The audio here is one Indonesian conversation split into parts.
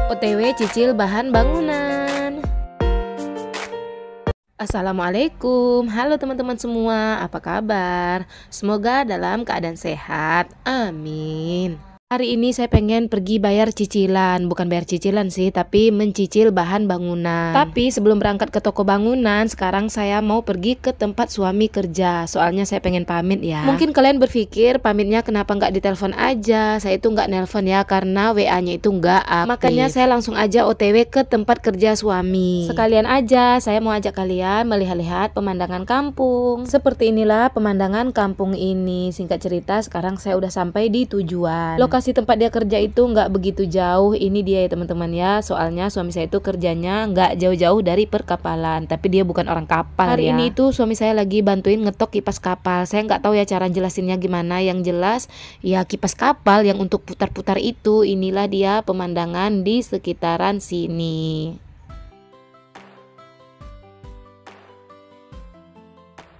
OTW cicil bahan bangunan. Assalamualaikum, halo teman-teman semua, apa kabar? Semoga dalam keadaan sehat, amin. Hari ini saya pengen pergi bayar cicilan, bukan bayar cicilan sih, tapi mencicil bahan bangunan. Tapi sebelum berangkat ke toko bangunan, sekarang saya mau pergi ke tempat suami kerja. Soalnya saya pengen pamit ya. Mungkin kalian berpikir pamitnya kenapa nggak ditelepon aja? Saya itu nggak nelpon ya, karena WA-nya itu nggak aktif. Makanya saya langsung aja OTW ke tempat kerja suami. Sekalian aja, saya mau ajak kalian melihat-lihat pemandangan kampung. Seperti inilah pemandangan kampung ini. Singkat cerita, sekarang saya udah sampai di tujuan. Lokasi tempat dia kerja itu nggak begitu jauh. Ini dia ya teman-teman ya. Soalnya suami saya itu kerjanya nggak jauh-jauh dari perkapalan, tapi dia bukan orang kapal. Hari ini itu suami saya lagi bantuin ngetok kipas kapal. Saya nggak tahu ya cara jelasinnya gimana. Yang jelas ya kipas kapal yang untuk putar-putar itu. Inilah dia pemandangan di sekitaran sini.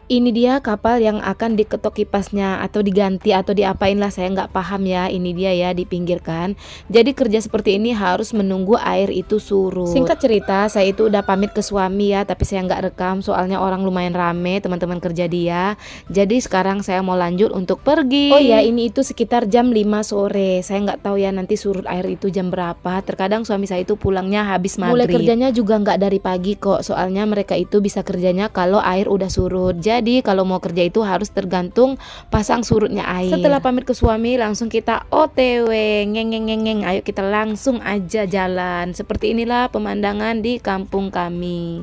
Ini dia kapal yang akan diketok kipasnya atau diganti atau diapain lah, saya nggak paham ya. Ini dia ya, dipinggirkan. Jadi kerja seperti ini harus menunggu air itu surut. Singkat cerita, saya itu udah pamit ke suami ya, tapi saya nggak rekam soalnya orang lumayan rame teman-teman kerja dia. Jadi sekarang saya mau lanjut untuk pergi. Oh ya, ini itu sekitar jam 5 sore. Saya nggak tahu ya nanti surut air itu jam berapa. Terkadang suami saya itu pulangnya habis maghrib. Mulai kerjanya juga nggak dari pagi kok, soalnya mereka itu bisa kerjanya kalau air udah surut. Jadi kalau mau kerja itu harus tergantung pasang surutnya air. Setelah pamit ke suami, langsung kita OTW. Ngeng. Ayo kita langsung aja jalan. Seperti inilah pemandangan di kampung kami.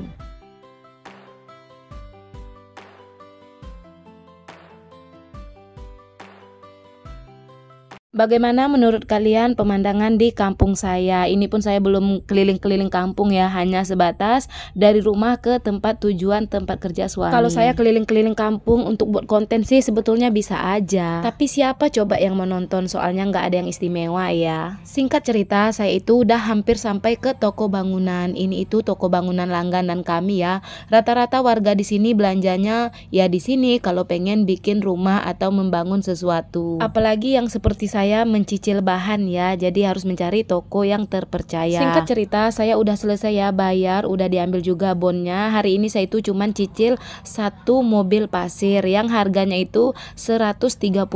Bagaimana menurut kalian pemandangan di kampung saya? Ini pun saya belum keliling-keliling kampung ya, hanya sebatas dari rumah ke tempat tujuan tempat kerja suami. Kalau saya keliling-keliling kampung untuk buat konten sih sebetulnya bisa aja. Tapi siapa coba yang menonton, soalnya nggak ada yang istimewa ya. Singkat cerita, saya itu udah hampir sampai ke toko bangunan. Ini itu toko bangunan langganan kami ya. Rata-rata warga di sini belanjanya ya di sini kalau pengen bikin rumah atau membangun sesuatu. Apalagi yang seperti saya mencicil bahan ya, jadi harus mencari toko yang terpercaya. Singkat cerita, saya udah selesai ya bayar, udah diambil juga bonnya. Hari ini saya itu cuman cicil satu mobil pasir yang harganya itu 130.000.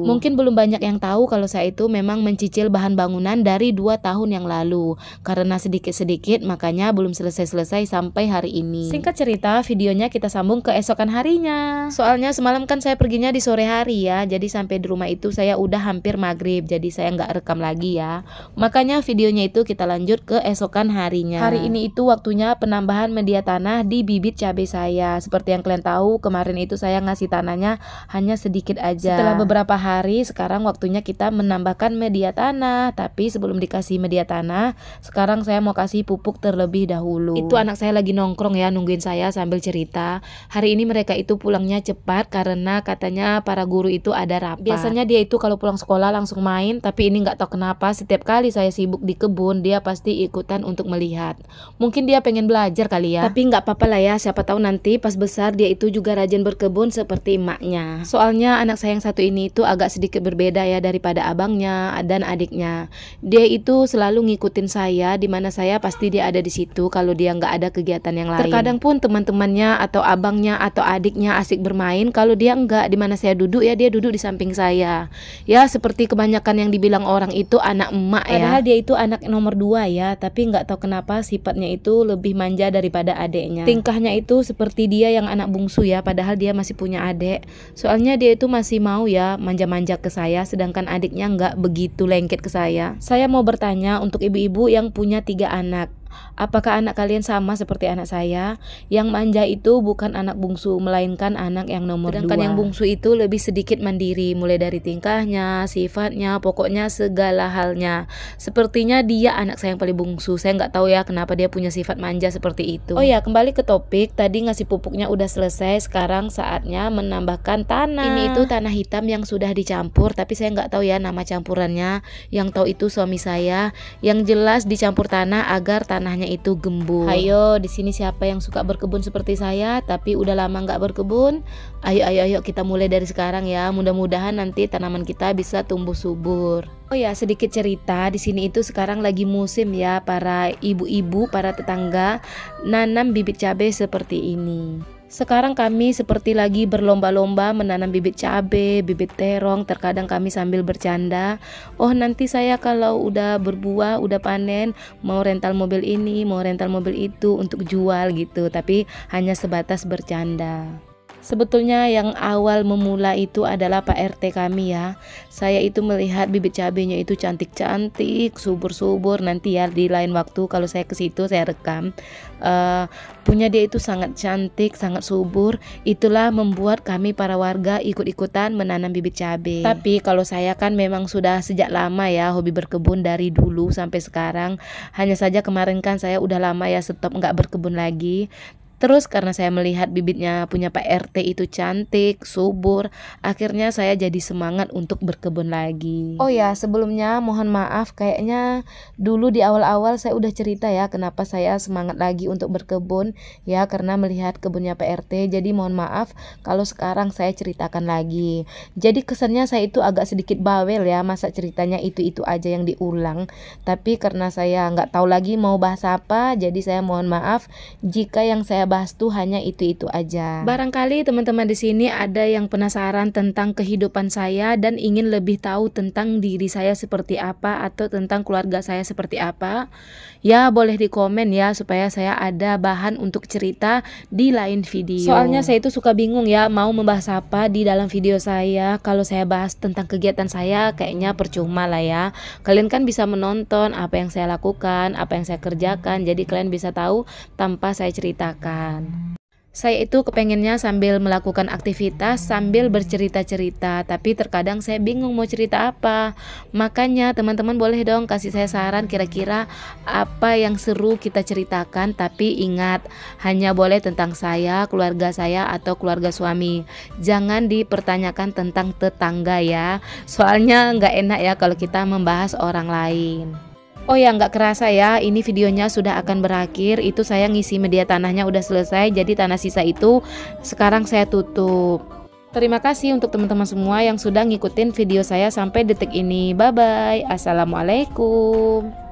Mungkin belum banyak yang tahu kalau saya itu memang mencicil bahan bangunan dari 2 tahun yang lalu. Karena sedikit-sedikit makanya belum selesai-selesai sampai hari ini. Singkat cerita, videonya kita sambung ke esokan harinya. Soalnya semalam kan saya perginya di sore hari ya, jadi sampai di rumah itu saya udah hampir maghrib, jadi saya nggak rekam lagi ya. Makanya videonya itu kita lanjut ke esokan harinya. Hari ini itu waktunya penambahan media tanah di bibit cabai saya. Seperti yang kalian tahu, kemarin itu saya ngasih tanahnya hanya sedikit aja. Setelah beberapa hari, sekarang waktunya kita menambahkan media tanah. Tapi sebelum dikasih media tanah, sekarang saya mau kasih pupuk terlebih dahulu. Itu anak saya lagi nongkrong ya, nungguin saya sambil cerita. Hari ini mereka itu pulangnya cepat karena katanya para guru itu ada rapat. Biasanya dia itu kalau pulang sekolah langsung main, tapi ini nggak tahu kenapa setiap kali saya sibuk di kebun dia pasti ikutan untuk melihat. Mungkin dia pengen belajar kali ya, tapi nggak apa-apa lah ya, siapa tahu nanti pas besar dia itu juga rajin berkebun seperti emaknya. Soalnya anak saya yang satu ini itu agak sedikit berbeda ya daripada abangnya dan adiknya. Dia itu selalu ngikutin saya, dimana saya pasti dia ada di situ kalau dia nggak ada kegiatan yang lain. Terkadang pun teman-temannya atau abangnya atau adiknya asik bermain, kalau dia nggak, dimana saya duduk ya dia duduk di samping saya. Ya seperti kebanyakan yang dibilang orang itu anak emak ya. Padahal dia itu anak nomor 2 ya, tapi nggak tahu kenapa sifatnya itu lebih manja daripada adeknya. Tingkahnya itu seperti dia yang anak bungsu ya, padahal dia masih punya adek. Soalnya dia itu masih mau ya manja-manja ke saya, sedangkan adiknya nggak begitu lengket ke saya. Saya mau bertanya untuk ibu-ibu yang punya 3 anak. Apakah anak kalian sama seperti anak saya? Yang manja itu bukan anak bungsu, melainkan anak yang nomor 2. Sedangkan yang bungsu itu lebih sedikit mandiri, mulai dari tingkahnya, sifatnya, pokoknya segala halnya. Sepertinya dia anak saya yang paling bungsu. Saya nggak tahu ya kenapa dia punya sifat manja seperti itu. Oh ya, kembali ke topik. Tadi ngasih pupuknya udah selesai, sekarang saatnya menambahkan tanah. Ini itu tanah hitam yang sudah dicampur, tapi saya nggak tahu ya nama campurannya. Yang tahu itu suami saya. Yang jelas dicampur tanah agar tanah tanahnya itu gembur. Ayo, di sini siapa yang suka berkebun seperti saya tapi udah lama nggak berkebun? Ayo kita mulai dari sekarang ya. Mudah-mudahan nanti tanaman kita bisa tumbuh subur. Oh ya, sedikit cerita, di sini itu sekarang lagi musim ya para ibu-ibu, para tetangga nanam bibit cabai seperti ini. Sekarang kami seperti lagi berlomba-lomba menanam bibit cabai, bibit terong. Terkadang kami sambil bercanda, oh nanti saya kalau udah berbuah, udah panen, mau rental mobil ini, mau rental mobil itu untuk jual gitu. Tapi hanya sebatas bercanda. Sebetulnya yang awal memula itu adalah Pak RT kami ya. Saya itu melihat bibit cabenya itu cantik-cantik, subur-subur. Nanti ya di lain waktu kalau saya ke situ saya rekam. Punya dia itu sangat cantik, sangat subur. Itulah membuat kami para warga ikut-ikutan menanam bibit cabai. Tapi kalau saya kan memang sudah sejak lama ya hobi berkebun dari dulu sampai sekarang. Hanya saja kemarin kan saya udah lama ya stop nggak berkebun lagi. Terus karena saya melihat bibitnya punya Pak RT itu cantik, subur, akhirnya saya jadi semangat untuk berkebun lagi. Oh ya, sebelumnya mohon maaf, kayaknya dulu di awal-awal saya udah cerita ya kenapa saya semangat lagi untuk berkebun ya, karena melihat kebunnya Pak RT. Jadi mohon maaf kalau sekarang saya ceritakan lagi. Jadi kesannya saya itu agak sedikit bawel ya, masa ceritanya itu aja yang diulang. Tapi karena saya nggak tahu lagi mau bahas apa, jadi saya mohon maaf jika yang saya bahas tuh hanya itu aja. Barangkali teman-teman di sini ada yang penasaran tentang kehidupan saya dan ingin lebih tahu tentang diri saya seperti apa atau tentang keluarga saya seperti apa. Ya boleh di komen ya supaya saya ada bahan untuk cerita di lain video. Soalnya saya itu suka bingung ya mau membahas apa di dalam video saya. Kalau saya bahas tentang kegiatan saya kayaknya percuma lah ya. Kalian kan bisa menonton apa yang saya lakukan, apa yang saya kerjakan. Jadi kalian bisa tahu tanpa saya ceritakan. Saya itu kepengennya sambil melakukan aktivitas sambil bercerita-cerita, tapi terkadang saya bingung mau cerita apa. Makanya teman-teman boleh dong kasih saya saran kira-kira apa yang seru kita ceritakan. Tapi ingat, hanya boleh tentang saya, keluarga saya atau keluarga suami. Jangan dipertanyakan tentang tetangga ya. Soalnya nggak enak ya kalau kita membahas orang lain. Oh ya, nggak kerasa ya, ini videonya sudah akan berakhir. Itu saya ngisi media tanahnya udah selesai, jadi tanah sisa itu sekarang saya tutup. Terima kasih untuk teman-teman semua yang sudah ngikutin video saya sampai detik ini. Bye bye, assalamualaikum.